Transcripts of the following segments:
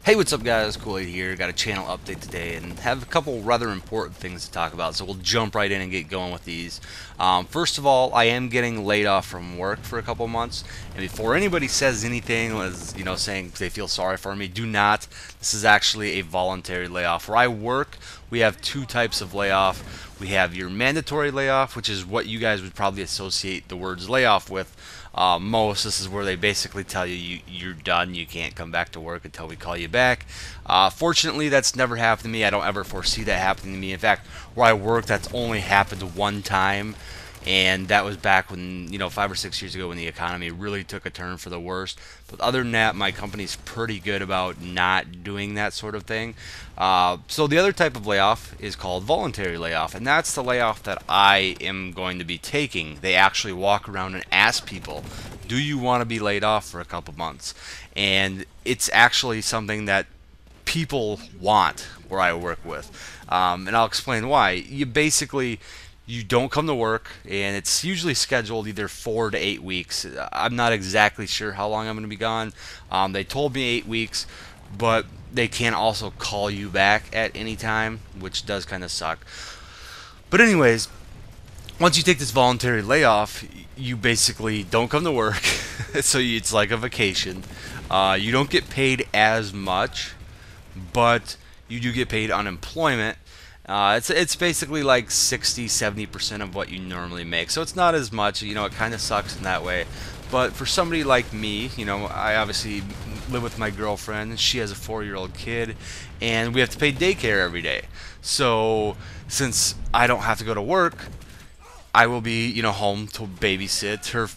Hey, what's up guys? Kool-Aid here. Got a channel update today and have a couple rather important things to talk about, so we'll jump right in and get going with these. First of all, I am getting laid off from work for a couple months, and before anybody says anything, saying they feel sorry for me, do not. This is actually a voluntary layoff. Where I work, we have two types of layoff. We have your mandatory layoff, which is what you guys would probably associate the words layoff with. Most. This is where they basically tell you're done, you can't come back to work until we call you back. Fortunately, that's never happened to me. I don't ever foresee that happening to me. In fact, where I work, that's only happened one time, and that was back when, 5 or 6 years ago, when the economy really took a turn for the worst. But other than that, my company's pretty good about not doing that sort of thing. So the other type of layoff is called voluntary layoff, and that's the layoff that I am going to be taking. They actually walk around and ask people, do you want to be laid off for a couple months? And it's actually something that people want where I work with. And I'll explain why. You don't come to work, and it's usually scheduled either 4 to 8 weeks. I'm not exactly sure how long I'm going to be gone. They told me 8 weeks, but they can also call you back at any time, which does kind of suck. But anyways, once you take this voluntary layoff, you basically don't come to work, so it's like a vacation. You don't get paid as much, but you do get paid unemployment. It's basically like 60-70% of what you normally make, so it's not as much. It kind of sucks in that way. But for somebody like me, I obviously live with my girlfriend. She has a 4-year-old kid, and we have to pay daycare every day. So since I don't have to go to work, I will be, home to babysit her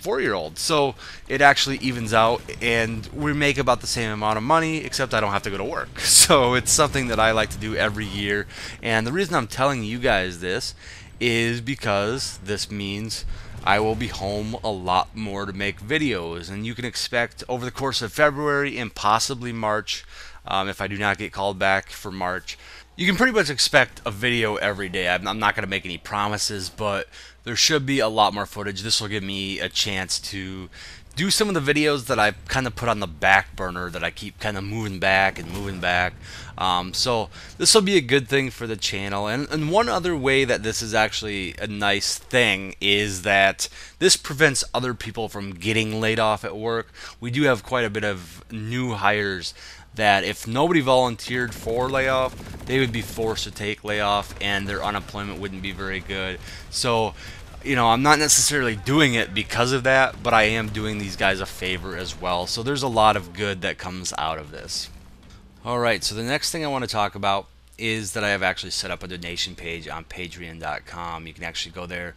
4-year-old. So it actually evens out, and we make about the same amount of money, except I don't have to go to work. So it's something that I like to do every year. And the reason I'm telling you guys this is because this means I will be home a lot more to make videos, and you can expect over the course of February and possibly March, if I do not get called back for March, you can pretty much expect a video every day. I'm not going to make any promises, but there should be a lot more footage. This will give me a chance to do some of the videos that I've kind of put on the back burner, that I keep kind of moving back and moving back. So this will be a good thing for the channel. And one other way that this is actually a nice thing is that this prevents other people from getting laid off at work. We do have quite a bit of new hires that if nobody volunteered for layoff, they would be forced to take layoff, and their unemployment wouldn't be very good. So, I'm not necessarily doing it because of that, but I am doing these guys a favor as well. So there's a lot of good that comes out of this. Alright, so the next thing I want to talk about is that I have actually set up a donation page on Patreon.com. You can actually go there,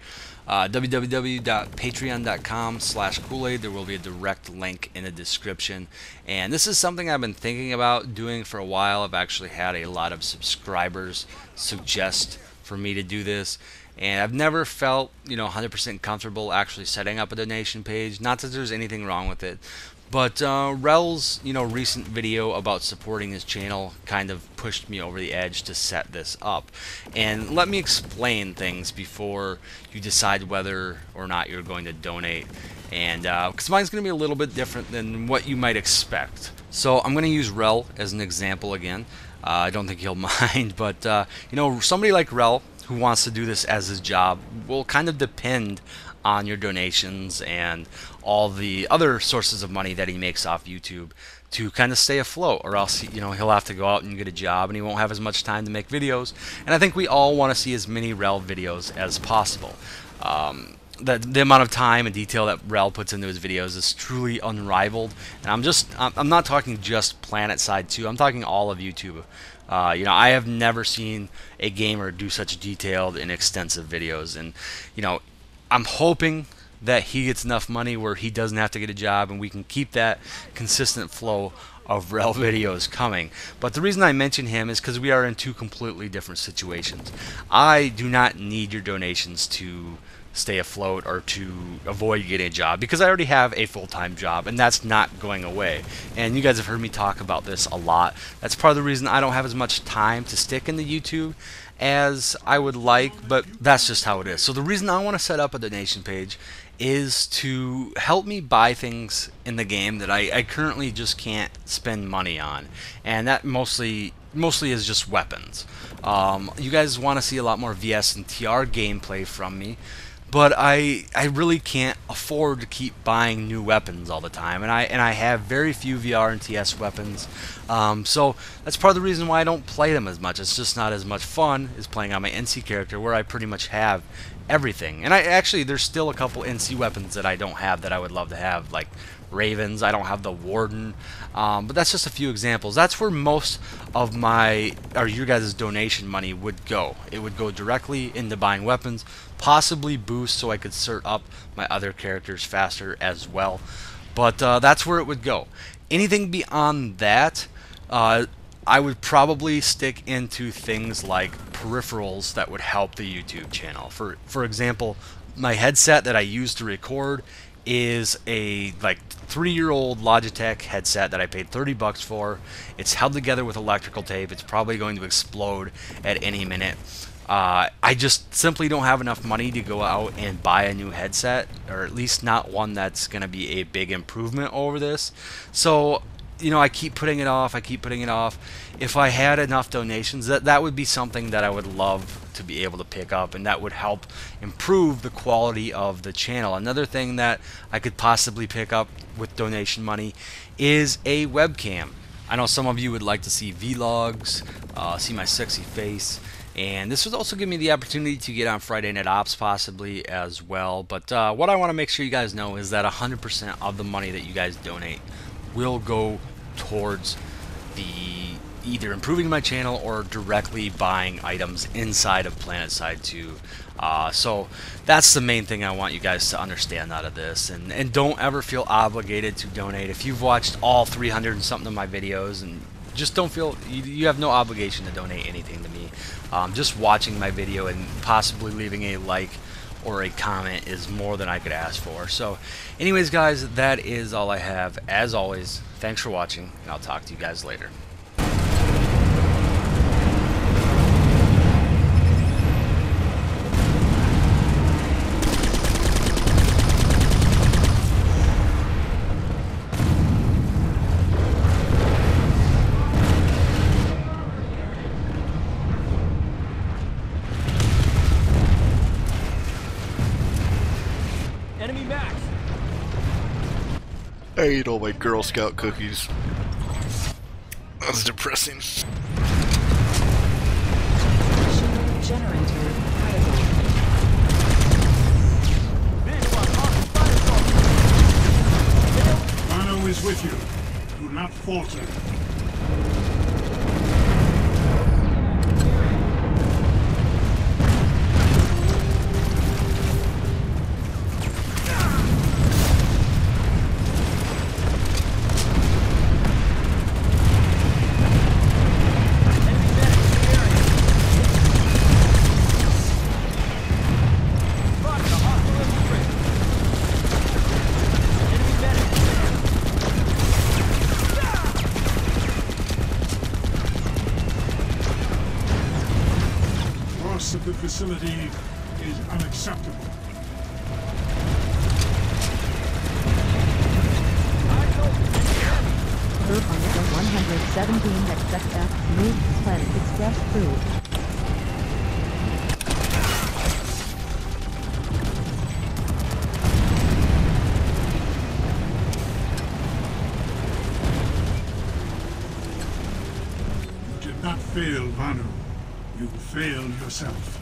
www.patreon.com/Kool-Aid. There will be a direct link in the description. And this is something I've been thinking about doing for a while. I've actually had a lot of subscribers suggest for me to do this, and I've never felt 100% comfortable actually setting up a donation page. Not that there's anything wrong with it, but Rel's recent video about supporting his channel kind of pushed me over the edge to set this up. And let me explain things before you decide whether or not you're going to donate. And because mine's going to be a little bit different than what you might expect. So I'm going to use Rel as an example again. I don't think he'll mind, but somebody like Rel who wants to do this as his job will kind of depend on your donations and all the other sources of money that he makes off YouTube to kind of stay afloat, or else he'll have to go out and get a job, and he won't have as much time to make videos. And I think we all want to see as many Rel videos as possible. The amount of time and detail that Rel puts into his videos is truly unrivaled, and I'm not talking just Planetside 2. I'm talking all of YouTube. I have never seen a gamer do such detailed and extensive videos, and I'm hoping that he gets enough money where he doesn't have to get a job, and we can keep that consistent flow of Rel videos coming. But the reason I mention him is because we are in two completely different situations. I do not need your donations to stay afloat or to avoid getting a job, because I already have a full-time job, and that's not going away. And you guys have heard me talk about this a lot. That's part of the reason I don't have as much time to stick into YouTube, as I would like, but that's just how it is. So the reason I want to set up a donation page is to help me buy things in the game that I currently just can't spend money on, and that mostly is just weapons. You guys want to see a lot more VS and TR gameplay from me, but I really can't afford to keep buying new weapons all the time, and I have very few VR and TS weapons, so that's part of the reason why I don't play them as much. It's just not as much fun as playing on my NC character, where I pretty much have everything. And I actually, there's still a couple NC weapons that I don't have that I would love to have, like Ravens. I don't have the Warden, but that's just a few examples. That's where most of my, or your guys' donation money would go. It would go directly into buying weapons, possibly boost so I could cert up my other characters faster as well. But that's where it would go. Anything beyond that, I would probably stick into things like peripherals that would help the YouTube channel. For example, my headset that I use to record is a like 3-year-old Logitech headset that I paid 30 bucks for. It's held together with electrical tape. It's probably going to explode at any minute. I just simply don't have enough money to go out and buy a new headset, or at least not one that's going to be a big improvement over this. So, you know, I keep putting it off. If I had enough donations, that would be something that I would love to be able to pick up, and that would help improve the quality of the channel. Another thing that I could possibly pick up with donation money is a webcam. I know some of you would like to see vlogs, see my sexy face, and this would also give me the opportunity to get on Friday Night Ops possibly as well. But what I want to make sure you guys know is that 100% of the money that you guys donate will go towards the either improving my channel or directly buying items inside of Planetside 2. So that's the main thing I want you guys to understand out of this, and don't ever feel obligated to donate. If you've watched all 300 and something of my videos, and just don't feel you have no obligation to donate anything to me. Just watching my video and possibly leaving a like or a comment is more than I could ask for. So anyways guys, that is all I have. As always, thanks for watching, and I'll talk to you guys later. Enemy max. I ate all my Girl Scout cookies. That's depressing. Generator idle. Mano is with you. Do not falter. Loss of the facility is unacceptable. Group on the 117 XXF Smooth Planet Express crew. You did not fail, Vanu. You failed yourself.